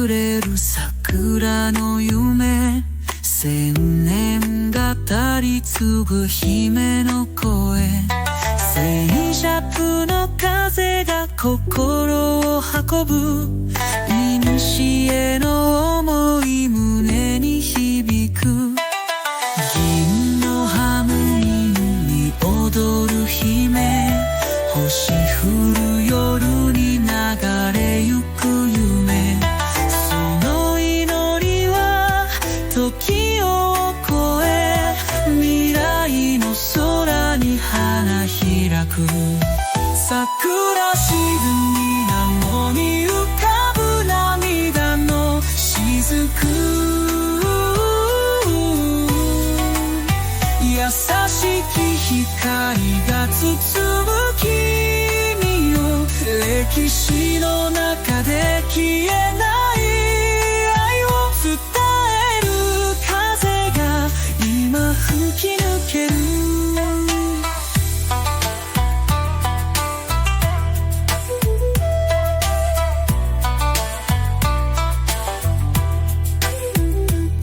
溢れる桜の夢、千年語り継ぐ姫の声、静寂の風が心を運ぶ、古の想い胸に響く。銀のハムニに踊る姫、星降る夜に流れゆく夢、その祈りは時を超え、未来の空に花開く。桜しずみなのに浮かぶ涙の雫、優しき光が包む君を、歴史の中で消えない愛を伝える風が今吹き抜ける。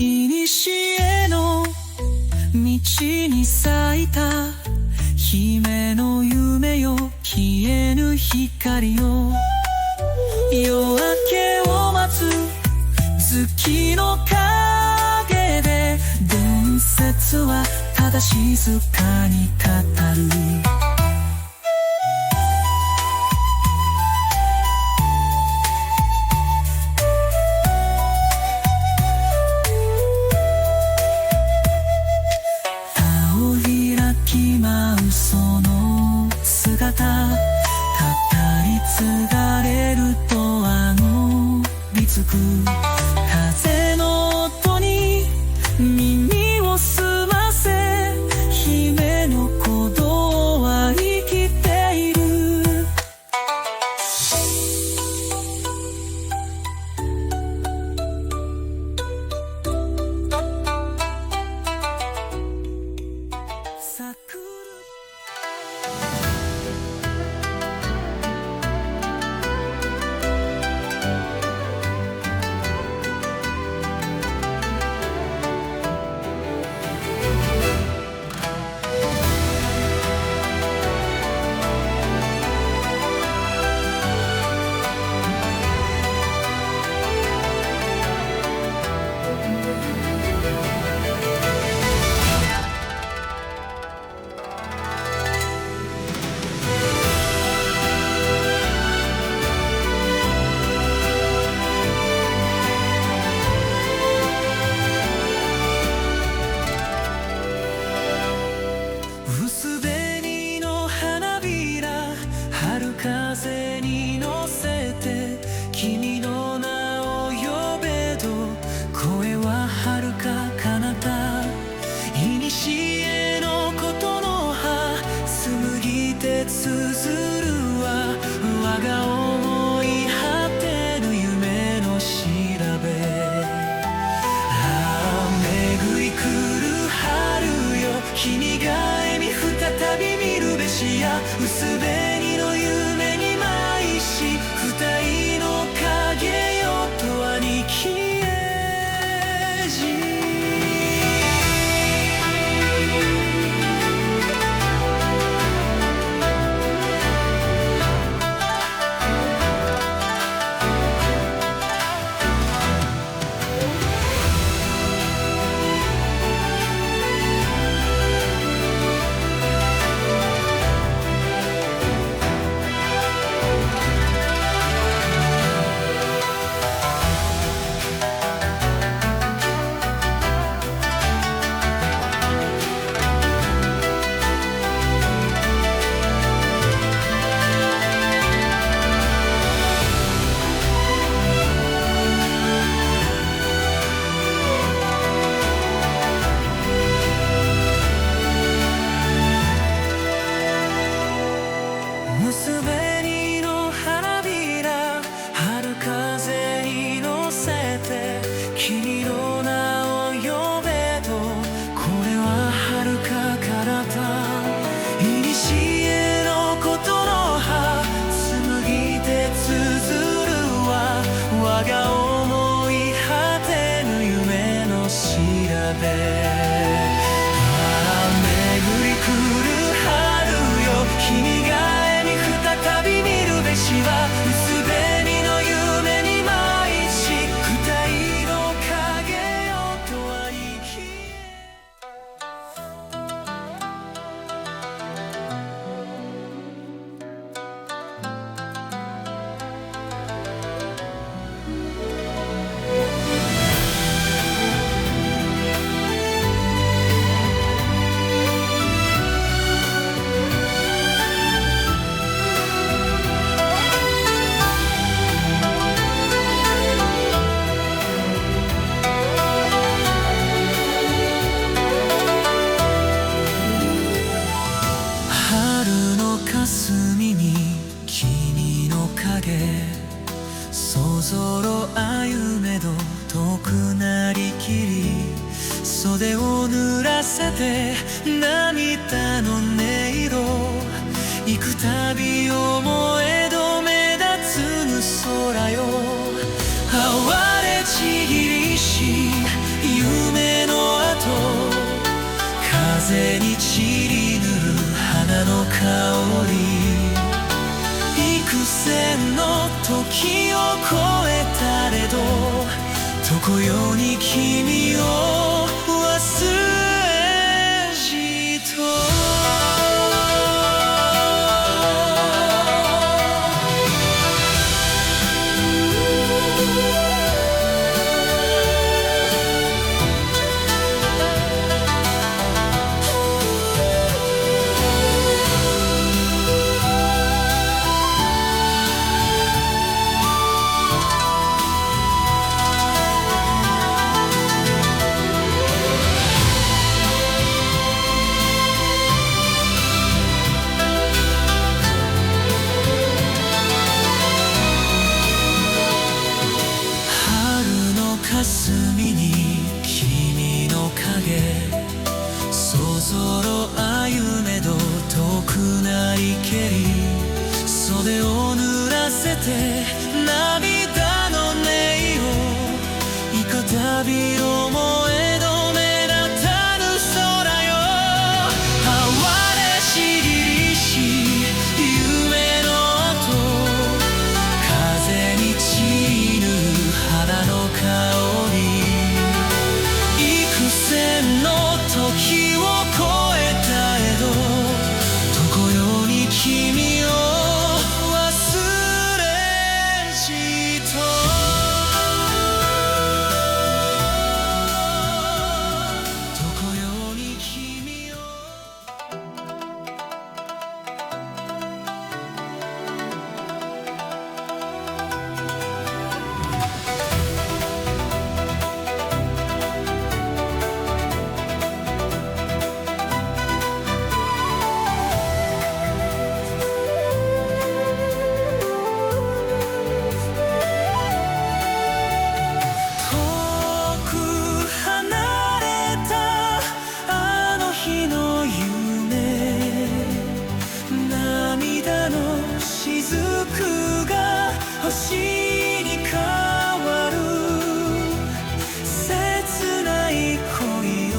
古の道に咲いた姫の夢よ、消えぬ光よ、夜明けを待つ月の陰で、伝説はただ静かに語る。その姿、語り継がれるとびつく風の音に耳を澄ませ、姫の鼓動は生きている。袖を濡らせて涙の音色幾たび思えど目立つぬ空よ哀れちぎりし夢の後風に散りぬる花の香り幾千の時を超えたれど常世に君を忘れじと霞に君の影そぞろ歩めど遠くなりけり袖を濡らせて涙の音色幾たび思えど目立たぬ空よ哀れしぎりし夢の後風に散る花の香り千の時を超えたえど常世に君を忘れじと常世に君を雫が星に変わる切ない恋を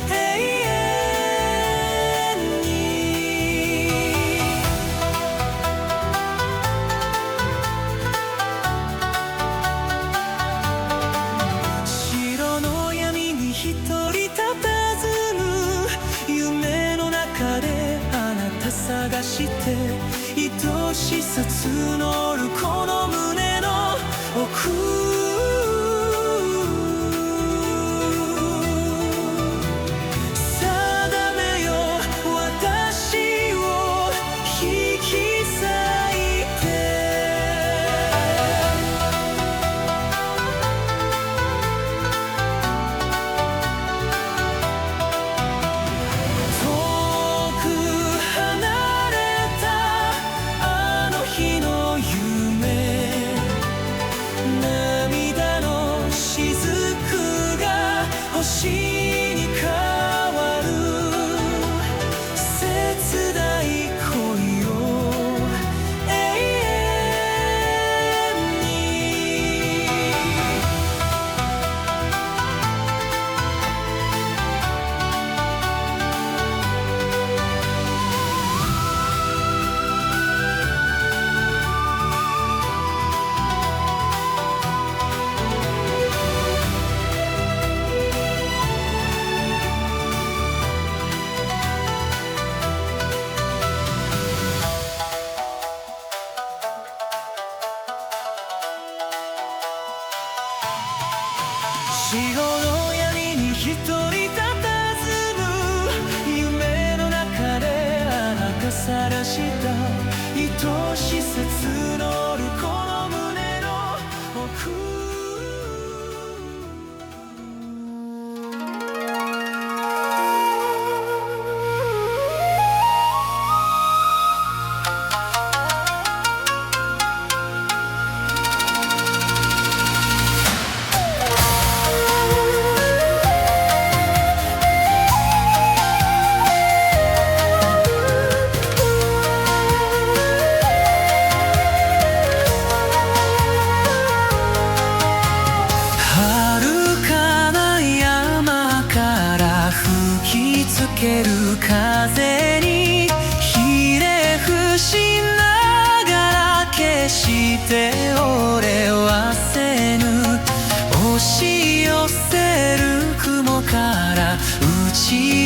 永遠に城の闇に一人佇む夢の中であなた探して愛しさ募るこの胸の奥定めよ私を引き裂いて遠く離れ日の夢涙の雫が星に変わる切ない恋を永遠に城の闇に一人佇む夢の中であなた探した愛しさ募るこの胸の奥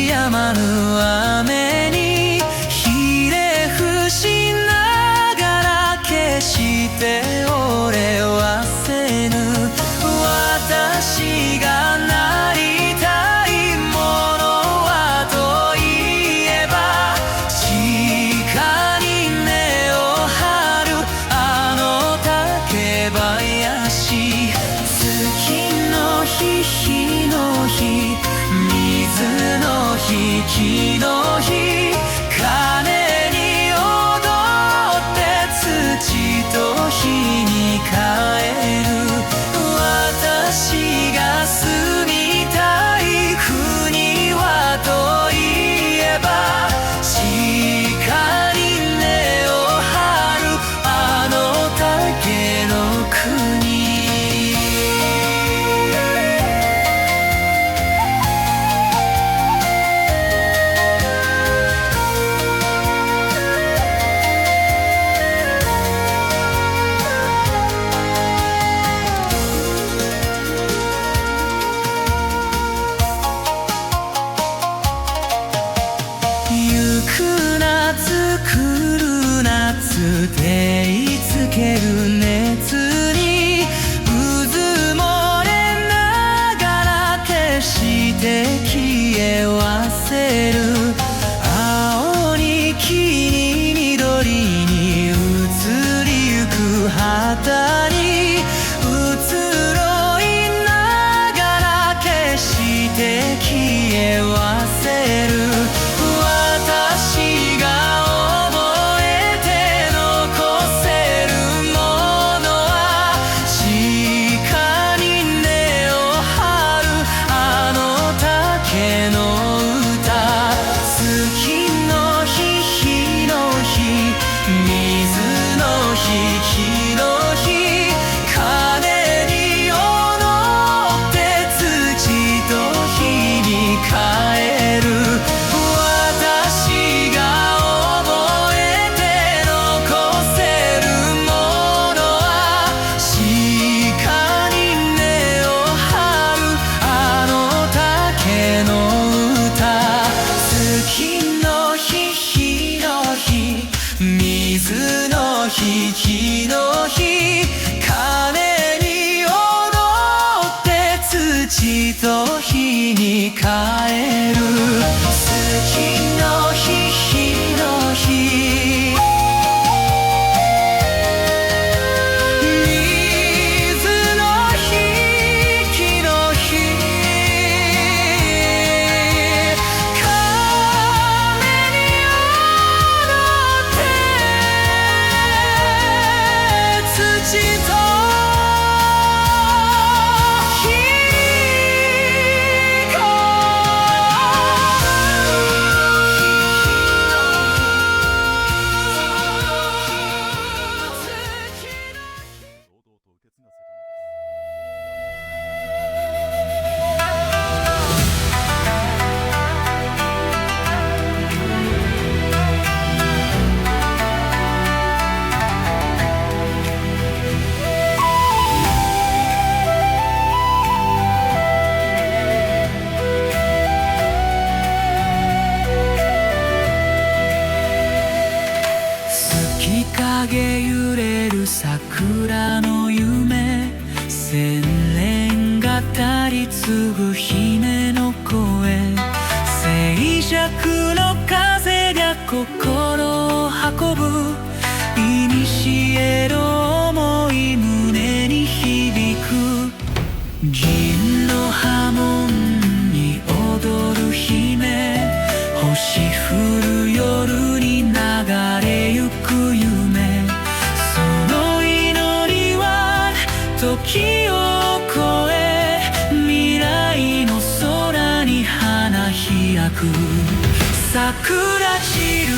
止まぬ雨にひれ伏しながら決して俺はせぬ。私がなりたいものはといえば、地下に根を張るあの竹林。月の日日の日水の日木の日、鐘に踊って土と火に帰る。私が住みたい国はといえば、地下に根を張るあの竹の国。照りつける熱にうずもれながら決して消え忘れる。青に黄に緑に移りゆく旗に移ろいながら決して消え忘れる。私が水の日木の日、鐘に踊って土と火に帰る。月の日日の日水の日木の日、影揺れる桜の夢、千年語り継ぐ姫の声、静寂の風が心を運ぶ、古の想い胸に響く。銀の波紋に踊る姫、星降る夜に流れゆく夢、時を超え未来の空に花開く。桜散る